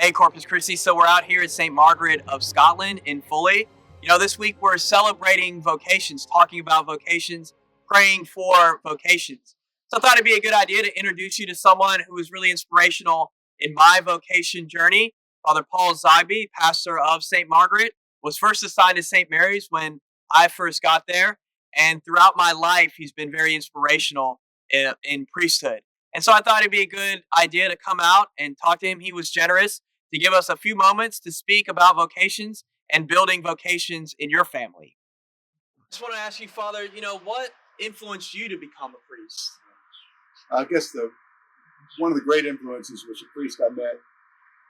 Hey, Corpus Christi. So we're out here at St. Margaret of Scotland in Foley. This week we're celebrating vocations, talking about vocations, praying for vocations. So I thought it'd be a good idea to introduce you to someone who was really inspirational in my vocation journey. Father Paul Zoghby, pastor of St. Margaret, was first assigned to St. Mary's when I first got there. And throughout my life, he's been very inspirational in priesthood. And so I thought it'd be a good idea to come out and talk to him. He was generous to give us a few moments to speak about vocations and building vocations in your family. I just want to ask you, Father, what influenced you to become a priest? I guess one of the great influences was a priest I met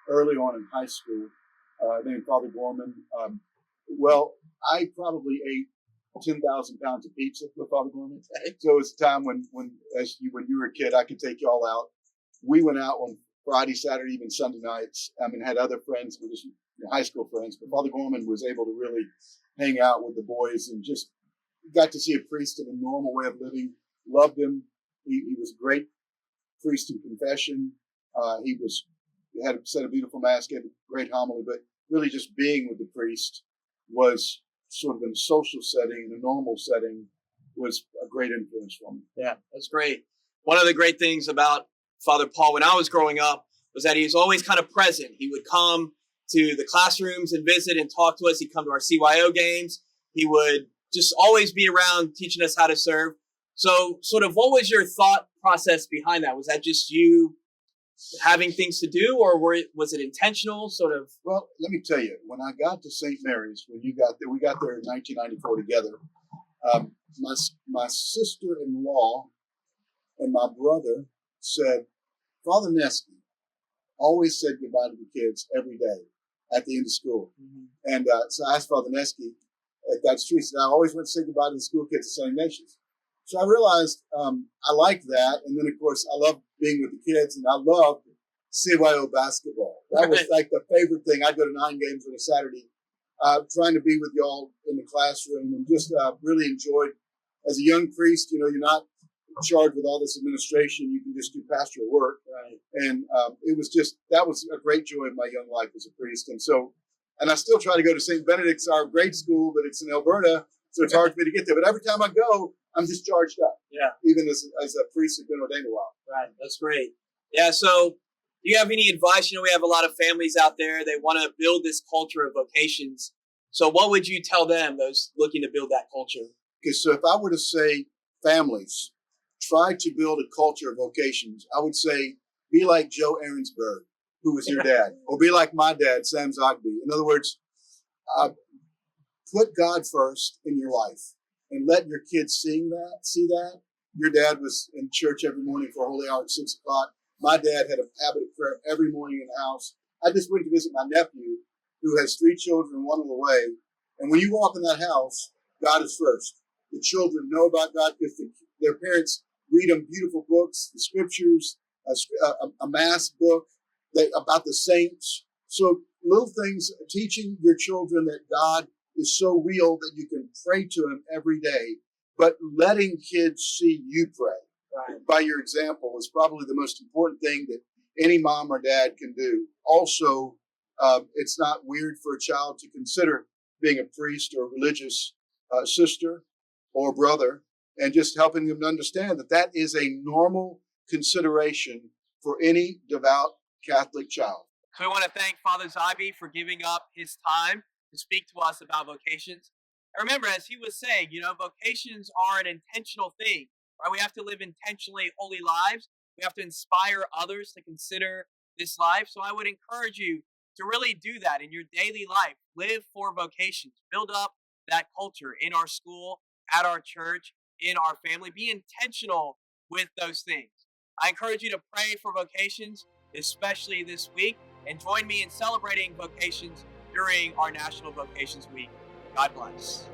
early on in high school, named Father Gorman. I probably ate 10,000 pounds of pizza with Father Gorman. So it was a time when you were a kid, I could take you all out. We went out on Friday, Saturday, even Sunday nights. Had other friends, but just high school friends. But Father Gorman was able to really hang out with the boys and just got to see a priest in a normal way of living. Loved him. He was a great priest in confession. He had said a beautiful mass, gave a great homily, but really just being with the priest was sort of in a social setting, in a normal setting, was a great influence for me. Yeah, that's great. One of the great things about Father Paul when I was growing up was that he was always kind of present. He would come to the classrooms and visit and talk to us. He'd come to our CYO games. He would just always be around teaching us how to serve. So sort of what was your thought process behind that? Was that just you having things to do, or was it intentional sort of? Well, let me tell you, when I got to St. Mary's, when you got there, we got there in 1994 together. My sister-in-law and my brother said, Father Nesky always said goodbye to the kids every day at the end of school. Mm-hmm. And so I asked Father Nesky if that's true. He said, I always went to say goodbye to the school kids at St. Ignatius. So I realized I liked that. And then, of course, I loved being with the kids, and I loved CYO basketball. That was like the favorite thing. I'd go to 9 games on a Saturday, trying to be with y'all in the classroom, and just really enjoyed. As a young priest, you're not charged with all this administration. You can just do pastoral work. Right. And that was a great joy of my young life as a priest. And I still try to go to St. Benedict's, our grade school, but it's in Alberta, so it's hard for me to get there. But every time I go, I'm just charged up. Yeah. Even as a priest who's been ordained a while. Right. That's great. Yeah. So do you have any advice? We have a lot of families out there. They want to build this culture of vocations. So what would you tell them, those looking to build that culture? Okay. So if I were to say families, try to build a culture of vocations, I would say be like Joe Aaronsberg, who was your dad, or be like my dad, Sam Zoghby. In other words, put God first in your life and let your kids see that. Your dad was in church every morning for a holy hour at 6 o'clock. My dad had a habit of prayer every morning in the house. I just went to visit my nephew, who has 3 children and 1 on the way. And when you walk in that house, God is first. The children know about God because their parents read them beautiful books, the scriptures, a mass book about the saints. So little things, teaching your children that God is so real that you can pray to him every day, but letting kids see you pray. Right. By your example is probably the most important thing that any mom or dad can do. Also, it's not weird for a child to consider being a priest or a religious sister or brother, and just helping them to understand that is a normal consideration for any devout Catholic child. So we want to thank Father Zoghby for giving up his time to speak to us about vocations. And remember, as he was saying, vocations are an intentional thing, right? We have to live intentionally holy lives. We have to inspire others to consider this life. So I would encourage you to really do that in your daily life. Live for vocations. Build up that culture in our school, at our church, in our family. Be intentional with those things. I encourage you to pray for vocations, especially this week, and join me in celebrating vocations during our National Vocations Week. God bless.